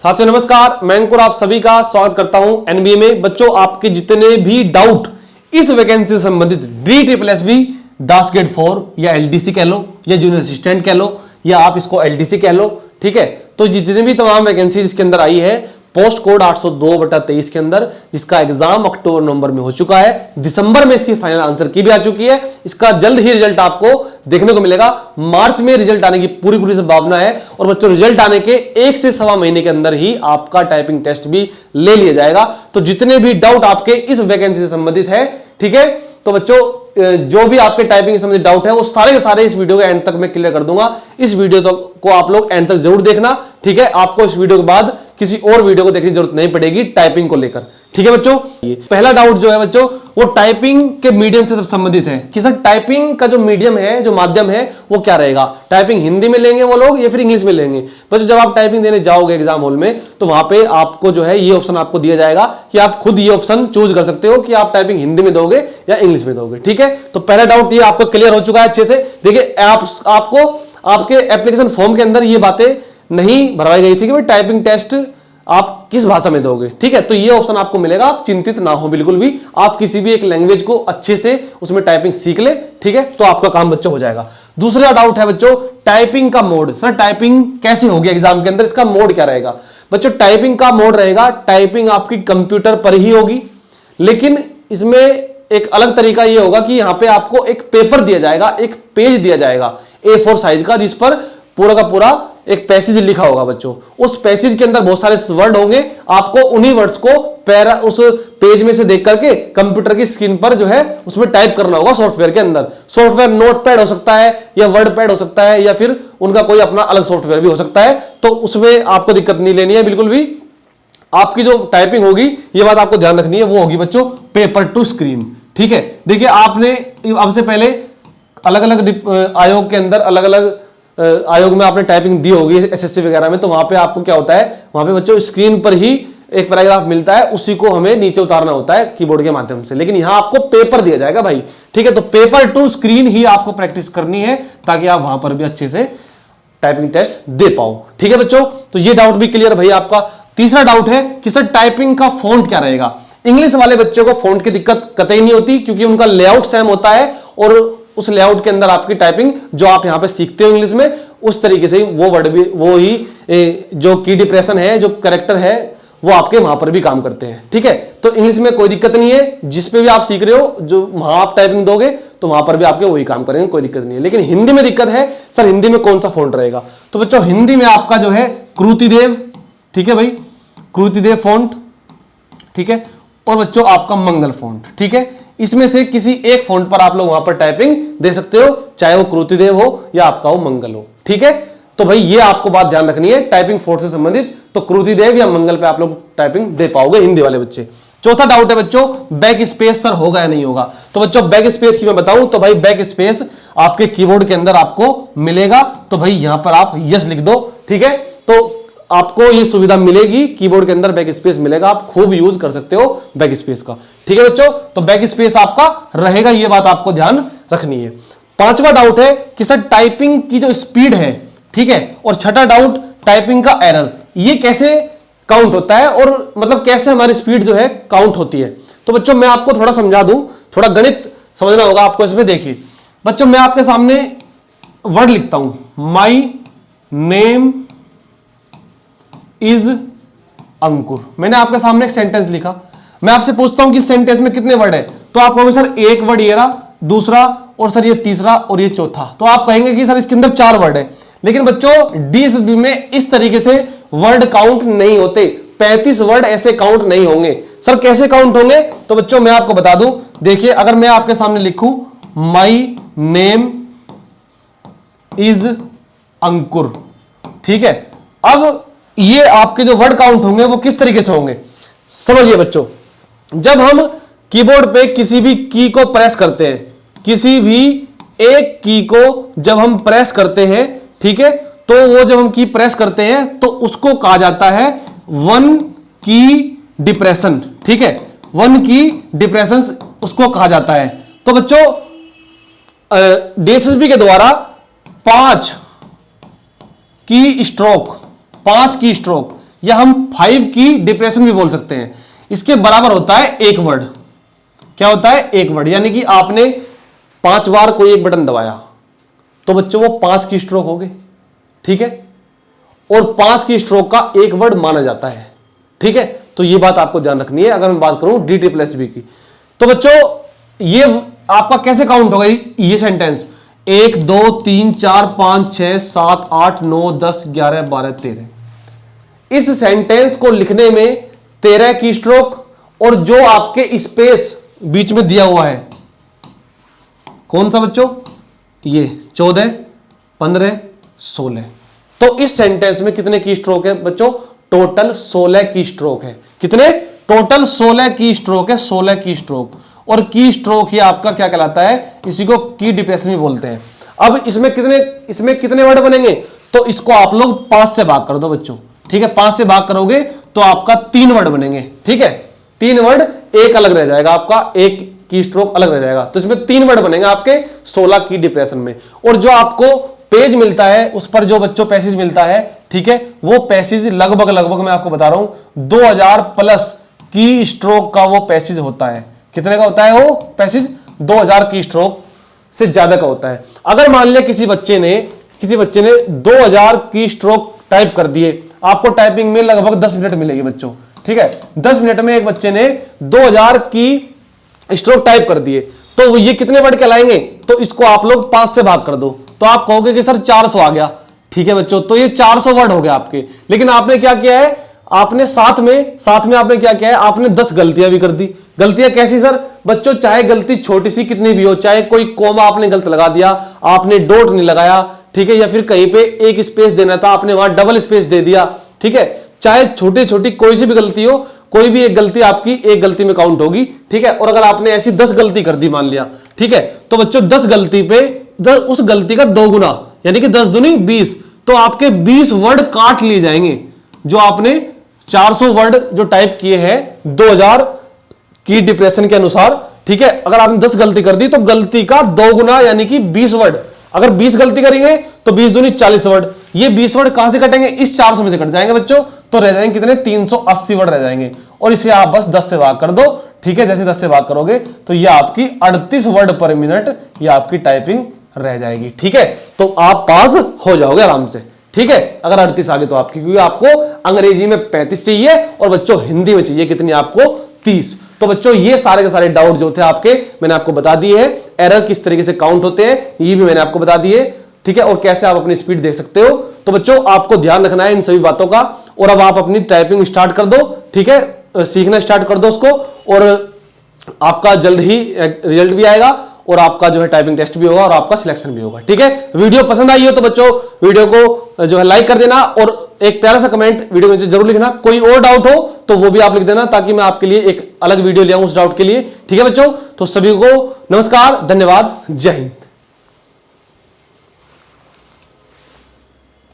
साथियों नमस्कार, मैं अंकुर आप सभी का स्वागत करता हूं एनबीए में। बच्चों, आपके जितने भी डाउट इस वैकेंसी से संबंधित DSSB दास ग्रेड 4 या एलडीसी कह लो या जूनियर असिस्टेंट कह लो या आप इसको एलडीसी कह लो, ठीक है। तो जितने भी तमाम वैकेंसी इसके अंदर आई है पोस्ट कोड 802/23 के अंदर, जिसका एग्जाम अक्टूबर नवंबर में हो चुका है, दिसंबर में इसकी फाइनल आंसर की भी आ चुकी है। इसका जल्द ही रिजल्ट आपको देखने को मिलेगा। मार्च में रिजल्ट आने की पूरी संभावना है। और बच्चों, रिजल्ट आने के 1 से सवा महीने के अंदर ही आपका टाइपिंग टेस्ट भी ले लिया जाएगा। तो जितने भी डाउट आपके इस वैकेंसी से संबंधित है, ठीक है, तो बच्चों जो भी आपके टाइपिंग से संबंधित डाउट है वो सारे के सारे इस वीडियो के एंड तक मैं क्लियर कर दूंगा। इस वीडियो को आप लोग एंड तक जरूर देखना, ठीक है। आपको इस वीडियो के बाद किसी और वीडियो को देखने की जरूरत नहीं पड़ेगी टाइपिंग को लेकर, ठीक है बच्चों। पहला डाउट जो है बच्चों वो टाइपिंग के मीडियम से संबंधित है कि सर टाइपिंग का जो मीडियम है, जो माध्यम है, वो क्या रहेगा। टाइपिंग हिंदी में लेंगे वो लोग या फिर इंग्लिश में लेंगे। बच्चों, जब आप टाइपिंग देने जाओगे एग्जाम हॉल में तो वहां पे आपको जो है ये ऑप्शन आपको दिया जाएगा कि आप खुद ये ऑप्शन चूज कर सकते हो कि आप टाइपिंग हिंदी में दोगे या इंग्लिश में दोगे, ठीक है। तो पहला डाउट ये आपको क्लियर हो चुका है अच्छे से। देखिए, आपको आपके एप्लीकेशन फॉर्म के अंदर ये बातें नहीं भरवाई गई थी कि भाई टाइपिंग टेस्ट आप किस भाषा में दोगे, ठीक है। तो ये ऑप्शन आपको मिलेगा, आप चिंतित ना हो बिल्कुल भी। आप किसी भी एक लैंग्वेज को अच्छे से उसमें टाइपिंग सीख ले, ठीक है, तो आपका काम बच्चों हो जाएगा। दूसरा डाउट है बच्चों टाइपिंग का मोड। सर टाइपिंग कैसे होगी एग्जाम के अंदर, इसका मोड क्या रहेगा। बच्चों, टाइपिंग का मोड रहेगा, टाइपिंग आपकी कंप्यूटर पर ही होगी, लेकिन इसमें एक अलग तरीका यह होगा कि यहां पे आपको एक पेपर दिया जाएगा, एक पेज दिया जाएगा A4 साइज का, जिस पर पूरा का पूरा एक पैसेज लिखा होगा बच्चों। उस पैसेज के अंदर बहुत सारे वर्ड होंगे, आपको उन्हीं वर्ड्स को उस पेज में से देख करके कंप्यूटर की स्क्रीन पर जो है उसमें टाइप करना होगा सॉफ्टवेयर के अंदर। सॉफ्टवेयर नोटपैड हो सकता है या वर्डपैड हो सकता है या फिर उनका कोई अपना अलग सॉफ्टवेयर भी हो सकता है। तो उसमें आपको दिक्कत नहीं लेनी है बिल्कुल भी। आपकी जो टाइपिंग होगी, ये बात आपको ध्यान रखनी है, वो होगी बच्चों पेपर टू स्क्रीन, ठीक है। देखिए, आपने अब से पहले अलग अलग आयोग के अंदर अलग अलग आयोग में आपने टाइपिंग दी होगी एसएससी वगैरह में, तो वहां पे आपको क्या होता है, वहां पे बच्चों स्क्रीन पर ही एक पैराग्राफ मिलता है, उसी को हमें नीचे उतारना होता है कीबोर्ड के माध्यम से। लेकिन यहां आपको पेपर दिया जाएगा भाई, ठीक है। तो पेपर टू स्क्रीन ही आपको प्रैक्टिस करनी है ताकि आप वहां पर भी अच्छे से टाइपिंग टेस्ट दे पाओ, ठीक है बच्चों। तो ये डाउट भी क्लियर भाई आपका। तीसरा डाउट है कि सर टाइपिंग का फॉन्ट क्या रहेगा। इंग्लिश वाले बच्चों को फॉन्ट की दिक्कत कतई नहीं होती, क्योंकि उनका लेआउट सेम होता है और उस लेआउट के अंदर आपकी टाइपिंग जो आप यहां पे सीखते हो इंग्लिश में, उस तरीके से वो वर्ड भी, वो ही जो की डिप्रेशन है, जो करेक्टर है, वो आपके वहां पर भी काम करते हैं, ठीक है। तो इंग्लिश में कोई दिक्कत नहीं है, जिस पे भी आप सीख रहे हो, जो वहां आप टाइपिंग दोगे तो वहां पर भी आपके वही काम करेंगे, कोई दिक्कत नहीं है। लेकिन हिंदी में दिक्कत है, सर हिंदी में कौन सा फॉन्ट रहेगा। तो बच्चों, हिंदी में आपका जो है कृतिदेव, ठीक है भाई, कृतिदेव फॉन्ट, ठीक है। और बच्चों आपका मंगल फॉन्ट, ठीक है। इसमें से किसी एक फॉन्ट पर आप लोग वहां पर टाइपिंग दे सकते हो, चाहे वो कृतिदेव हो या आपका वो मंगल हो, ठीक है। तो भाई ये आपको बात ध्यान रखनी है टाइपिंग फॉन्ट से संबंधित। तो कृतिदेव या मंगल पे आप लोग टाइपिंग दे पाओगे हिंदी वाले बच्चे। चौथा डाउट है बच्चों बैक स्पेस सर होगा या नहीं होगा। तो बच्चों बैक स्पेस की मैं बताऊं तो भाई बैक स्पेस आपके कीबोर्ड के अंदर आपको मिलेगा। तो भाई यहां पर आप यस लिख दो, ठीक है। तो आपको ये सुविधा मिलेगी, कीबोर्ड के अंदर बैक स्पेस मिलेगा, आप खूब यूज कर सकते हो बैक स्पेस का, ठीक है बच्चों। तो बैक स्पेस आपका रहेगा, ये बात आपको ध्यान रखनी है। पांचवा डाउट है कि सर टाइपिंग की जो स्पीड है, ठीक है। और छठा डाउट टाइपिंग का एरर, ये कैसे काउंट होता है और मतलब कैसे हमारी स्पीड जो है काउंट होती है। तो बच्चों मैं आपको थोड़ा समझा दूं, थोड़ा गणित समझना होगा आपको इसमें। देखिए बच्चों, मैं आपके सामने वर्ड लिखता हूं, माई नेम इज अंकुर। मैंने आपके सामने एक सेंटेंस लिखा, मैं आपसे पूछता हूं कि सेंटेंस में कितने वर्ड है। तो आप कहोगे सर एक वर्ड ये रहा, दूसरा, और सर ये तीसरा, और ये चौथा। तो आप कहेंगे कि सर इसके अंदर 4 वर्ड है। लेकिन बच्चों DSSB में इस तरीके से वर्ड काउंट नहीं होते, 35 वर्ड ऐसे काउंट नहीं होंगे। सर कैसे काउंट होंगे, तो बच्चों मैं आपको बता दूं। देखिए, अगर मैं आपके सामने लिखूं माई नेम इज अंकुर, ठीक है। अब ये आपके जो वर्ड काउंट होंगे वो किस तरीके से होंगे, समझिए बच्चों। जब हम कीबोर्ड पे किसी भी की को प्रेस करते हैं, किसी भी एक की को जब हम प्रेस करते हैं, ठीक है, तो वो जब हम की प्रेस करते हैं तो उसको कहा जाता है वन की डिप्रेशन, ठीक है। वन की डिप्रेशन उसको कहा जाता है। तो बच्चों DSSB के द्वारा 5 की स्ट्रोक या हम 5 की डिप्रेशन भी बोल सकते हैं, इसके बराबर होता है एक वर्ड। क्या होता है? एक वर्ड। यानी कि आपने 5 बार कोई एक बटन दबाया तो बच्चों वो 5 की स्ट्रोक हो गई, ठीक है, और 5 की स्ट्रोक का एक वर्ड माना जाता है, ठीक है। तो ये बात आपको ध्यान रखनी है। अगर मैं बात करूं DSSB की, तो बच्चों ये आपका कैसे काउंट होगा ये सेंटेंस? 1 2 3 4 5 6 7 8 9 10 11 12 13। इस सेंटेंस को लिखने में 13 की स्ट्रोक, और जो आपके स्पेस बीच में दिया हुआ है कौन सा बच्चों? ये 14 15 16। तो इस सेंटेंस में कितने की स्ट्रोक है बच्चों? टोटल 16 की स्ट्रोक है। कितने? टोटल 16 की स्ट्रोक है, 16 की स्ट्रोक। और की स्ट्रोक ही आपका क्या कहलाता है? इसी को की डिप्रेशन भी बोलते हैं। अब इसमें कितने वर्ड बनेंगे? तो इसको आप लोग 5 से भाग कर दो बच्चों, ठीक है। 5 से भाग करोगे तो आपका 3 वर्ड बनेंगे, ठीक है। 3 वर्ड, एक अलग रह जाएगा आपका, एक की स्ट्रोक अलग रह जाएगा। तो इसमें 3 वर्ड बनेंगे आपके 16 की डिप्रेशन में। और जो आपको पेज मिलता है उस पर जो बच्चों पैसेज मिलता है, ठीक है, वो पैसेज लगभग मैं आपको बता रहा हूं 2000 प्लस की स्ट्रोक का वो पैसेज होता है। कितने का होता है वो पैसेज? 2000 की स्ट्रोक से ज्यादा का होता है। अगर मान लिया किसी बच्चे ने 2000 की स्ट्रोक टाइप कर दिए, आपको टाइपिंग में लगभग 10 मिनट मिलेगी बच्चों, ठीक है। 10 मिनट में एक बच्चे ने 2000 की स्ट्रोक टाइप कर दिए, तो ये कितने वर्ड कहलाएंगे? तो इसको आप लोग 5 से भाग कर दो, तो आप कहोगे कि सर 400 आ गया, ठीक है बच्चों। तो ये 400 वर्ड हो गए आपके। लेकिन आपने क्या किया है? आपने साथ में आपने क्या किया है? आपने 10 गलतियां भी कर दी। गलतियां कैसी सर? बच्चों चाहे गलती छोटी सी कितनी भी हो, चाहे कोई कोमा आपने गलत लगा दिया, आपने डॉट नहीं लगाया, ठीक है, या फिर कहीं पे एक स्पेस देना था आपने वहां डबल स्पेस दे दिया, ठीक है, चाहे छोटी छोटी कोई सी भी गलती हो, कोई भी एक गलती आपकी एक गलती में काउंट होगी, ठीक है। और अगर आपने ऐसी 10 गलती कर दी मान लिया, ठीक है, तो बच्चों 10 गलती पे उस गलती का 2 गुना, यानी कि 10 दूनी 20, तो आपके 20 वर्ड काट लिए जाएंगे। जो आपने 400 वर्ड जो टाइप किए हैं 2000 की डिप्रेशन के अनुसार, ठीक है, अगर आपने 10 गलती कर दी तो गलती का 2 गुना यानी कि 20 वर्ड। अगर 20 गलती करेंगे तो 20 दूनी 40 वर्ड। ये 20 वर्ड कहां से कटेंगे? इस 400 में से कट जाएंगे बच्चों, तो रह जाएंगे कितने? 380 वर्ड रह जाएंगे। और इसे आप बस 10 से भाग कर दो, ठीक है। जैसे 10 से भाग करोगे तो ये आपकी 38 वर्ड पर मिनट ये आपकी टाइपिंग रह जाएगी, ठीक है। तो आप पास हो जाओगे आराम से, ठीक है, अगर 38 आ गए तो आपकी। क्योंकि आपको अंग्रेजी में 35 चाहिए और बच्चों हिंदी में चाहिए कितनी? आपको 30। तो बच्चों ये सारे के सारे डाउट जो थे आपके मैंने आपको बता दिए हैं। एरर किस तरीके से काउंट होते हैं ये भी मैंने आपको बता दिए, ठीक है, और कैसे आप अपनी स्पीड देख सकते हो। तो बच्चों आपको ध्यान रखना है इन सभी बातों का। और अब आप अपनी टाइपिंग स्टार्ट कर दो, ठीक है, सीखना स्टार्ट कर दो उसको, और आपका जल्द ही रिजल्ट भी आएगा और आपका जो है टाइपिंग टेस्ट भी होगा और आपका सिलेक्शन भी होगा, ठीक है। वीडियो पसंद आई हो तो बच्चों वीडियो को जो है लाइक कर देना और एक प्यारा सा कमेंट वीडियो के नीचे जरूर लिखना। कोई और डाउट हो तो वो भी आप लिख देना ताकि मैं आपके लिए एक अलग वीडियो ले आऊं उस डाउट के लिए, ठीक है बच्चों। तो सभी को नमस्कार, धन्यवाद, जय हिंद।